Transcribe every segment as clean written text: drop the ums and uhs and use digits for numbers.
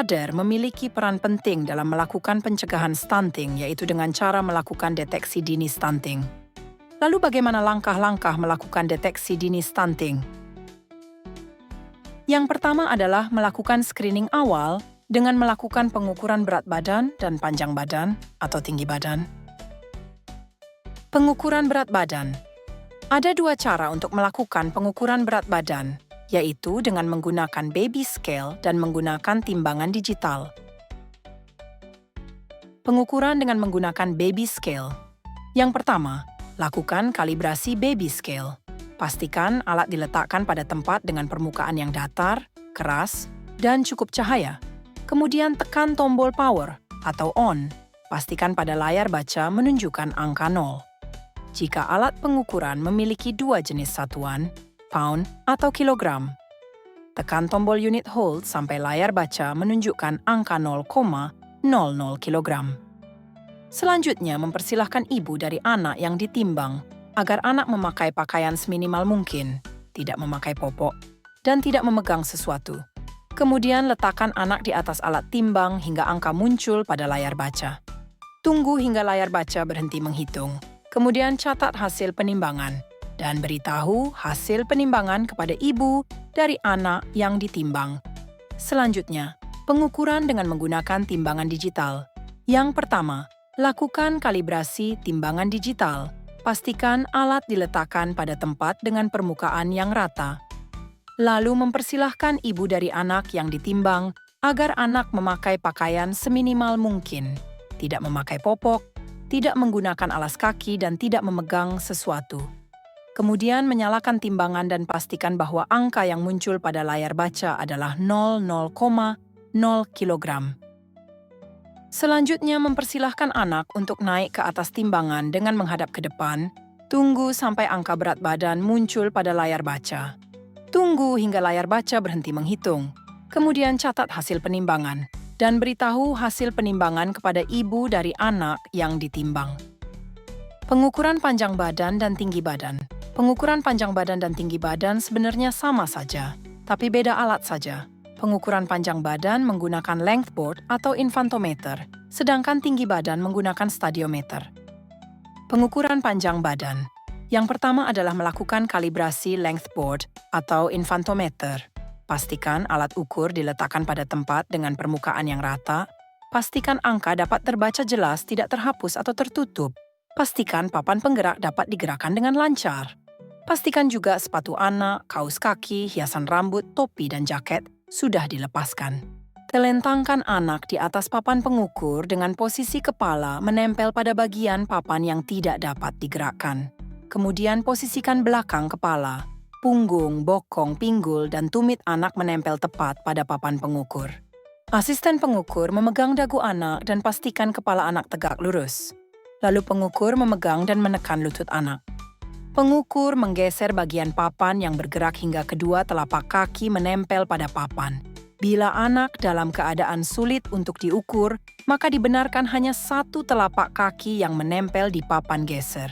Mother memiliki peran penting dalam melakukan pencegahan stunting, yaitu dengan cara melakukan deteksi dini stunting. Lalu bagaimana langkah-langkah melakukan deteksi dini stunting? Yang pertama adalah melakukan screening awal dengan melakukan pengukuran berat badan dan panjang badan atau tinggi badan. Pengukuran berat badan. Ada dua cara untuk melakukan pengukuran berat badan, yaitu dengan menggunakan baby scale dan menggunakan timbangan digital. Pengukuran dengan menggunakan baby scale. Yang pertama, lakukan kalibrasi baby scale. Pastikan alat diletakkan pada tempat dengan permukaan yang datar, keras, dan cukup cahaya. Kemudian tekan tombol power atau on. Pastikan pada layar baca menunjukkan angka 0. Jika alat pengukuran memiliki dua jenis satuan, pound atau kilogram, tekan tombol unit hold sampai layar baca menunjukkan angka 0,00 kilogram. Selanjutnya, mempersilahkan ibu dari anak yang ditimbang agar anak memakai pakaian seminimal mungkin, tidak memakai popok, dan tidak memegang sesuatu. Kemudian letakkan anak di atas alat timbang hingga angka muncul pada layar baca. Tunggu hingga layar baca berhenti menghitung. Kemudian catat hasil penimbangan dan beritahu hasil penimbangan kepada ibu dari anak yang ditimbang. Selanjutnya, pengukuran dengan menggunakan timbangan digital. Yang pertama, lakukan kalibrasi timbangan digital. Pastikan alat diletakkan pada tempat dengan permukaan yang rata. Lalu mempersilahkan ibu dari anak yang ditimbang agar anak memakai pakaian seminimal mungkin, tidak memakai popok, tidak menggunakan alas kaki, dan tidak memegang sesuatu. Kemudian menyalakan timbangan dan pastikan bahwa angka yang muncul pada layar baca adalah 0,0 kilogram. Selanjutnya, mempersilahkan anak untuk naik ke atas timbangan dengan menghadap ke depan. Tunggu sampai angka berat badan muncul pada layar baca. Tunggu hingga layar baca berhenti menghitung. Kemudian catat hasil penimbangan dan beritahu hasil penimbangan kepada ibu dari anak yang ditimbang. Pengukuran panjang badan dan tinggi badan. Pengukuran panjang badan dan tinggi badan sebenarnya sama saja, tapi beda alat saja. Pengukuran panjang badan menggunakan length board atau infantometer, sedangkan tinggi badan menggunakan stadiometer. Pengukuran panjang badan. Yang pertama adalah melakukan kalibrasi length board atau infantometer. Pastikan alat ukur diletakkan pada tempat dengan permukaan yang rata. Pastikan angka dapat terbaca jelas, tidak terhapus atau tertutup. Pastikan papan penggerak dapat digerakkan dengan lancar. Pastikan juga sepatu anak, kaos kaki, hiasan rambut, topi, dan jaket sudah dilepaskan. Telentangkan anak di atas papan pengukur dengan posisi kepala menempel pada bagian papan yang tidak dapat digerakkan. Kemudian posisikan belakang kepala, punggung, bokong, pinggul, dan tumit anak menempel tepat pada papan pengukur. Asisten pengukur memegang dagu anak dan pastikan kepala anak tegak lurus. Lalu pengukur memegang dan menekan lutut anak. Pengukur menggeser bagian papan yang bergerak hingga kedua telapak kaki menempel pada papan. Bila anak dalam keadaan sulit untuk diukur, maka dibenarkan hanya satu telapak kaki yang menempel di papan geser.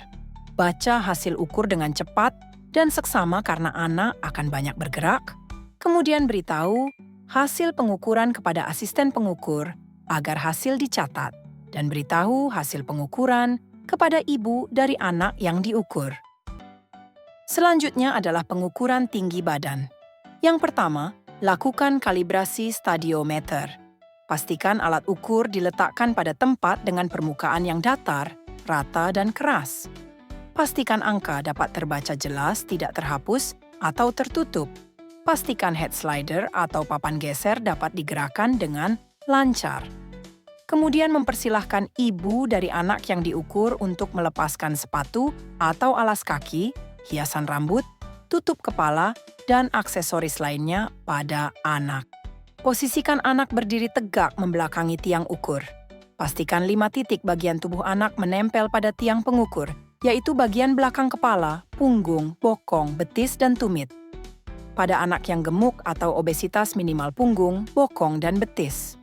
Baca hasil ukur dengan cepat dan seksama karena anak akan banyak bergerak. Kemudian beritahu hasil pengukuran kepada asisten pengukur agar hasil dicatat dan beritahu hasil pengukuran kepada ibu dari anak yang diukur. Selanjutnya adalah pengukuran tinggi badan. Yang pertama, lakukan kalibrasi stadiometer. Pastikan alat ukur diletakkan pada tempat dengan permukaan yang datar, rata, dan keras. Pastikan angka dapat terbaca jelas, tidak terhapus atau tertutup. Pastikan head slider atau papan geser dapat digerakkan dengan lancar. Kemudian mempersilahkan ibu dari anak yang diukur untuk melepaskan sepatu atau alas kaki, hiasan rambut, tutup kepala, dan aksesoris lainnya pada anak. Posisikan anak berdiri tegak membelakangi tiang ukur. Pastikan 5 titik bagian tubuh anak menempel pada tiang pengukur, yaitu bagian belakang kepala, punggung, bokong, betis, dan tumit. Pada anak yang gemuk atau obesitas minimal punggung, bokong, dan betis.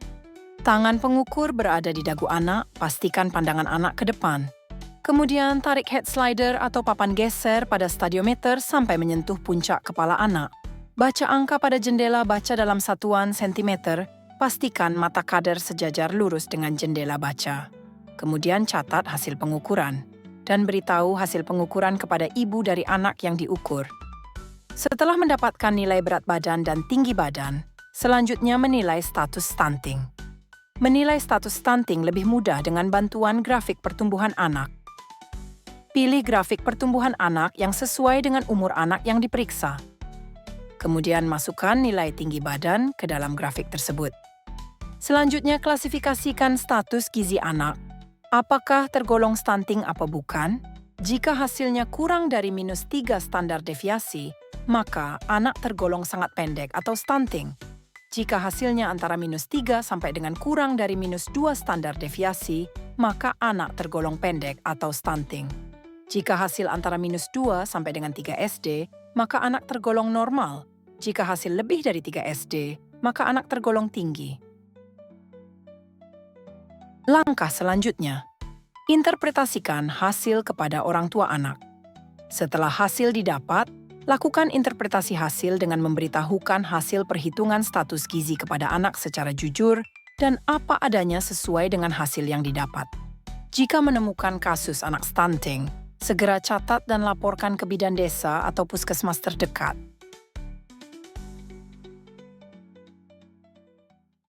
Tangan pengukur berada di dagu anak, pastikan pandangan anak ke depan. Kemudian tarik head slider atau papan geser pada stadiometer sampai menyentuh puncak kepala anak. Baca angka pada jendela baca dalam satuan sentimeter Pastikan mata kader sejajar lurus dengan jendela baca. Kemudian catat hasil pengukuran dan beritahu hasil pengukuran kepada ibu dari anak yang diukur. Setelah mendapatkan nilai berat badan dan tinggi badan, selanjutnya menilai status stunting. Menilai status stunting lebih mudah dengan bantuan grafik pertumbuhan anak. Pilih grafik pertumbuhan anak yang sesuai dengan umur anak yang diperiksa. Kemudian masukkan nilai tinggi badan ke dalam grafik tersebut. Selanjutnya klasifikasikan status gizi anak. Apakah tergolong stunting atau bukan? Jika hasilnya kurang dari -3 standar deviasi, maka anak tergolong sangat pendek atau stunting. Jika hasilnya antara -3 sampai dengan kurang dari -2 standar deviasi, maka anak tergolong pendek atau stunting. Jika hasil antara -2 sampai dengan 3 SD, maka anak tergolong normal. Jika hasil lebih dari 3 SD, maka anak tergolong tinggi. Langkah selanjutnya, interpretasikan hasil kepada orang tua anak. Setelah hasil didapat, lakukan interpretasi hasil dengan memberitahukan hasil perhitungan status gizi kepada anak secara jujur dan apa adanya sesuai dengan hasil yang didapat. Jika menemukan kasus anak stunting, segera catat dan laporkan ke bidan desa atau puskesmas terdekat.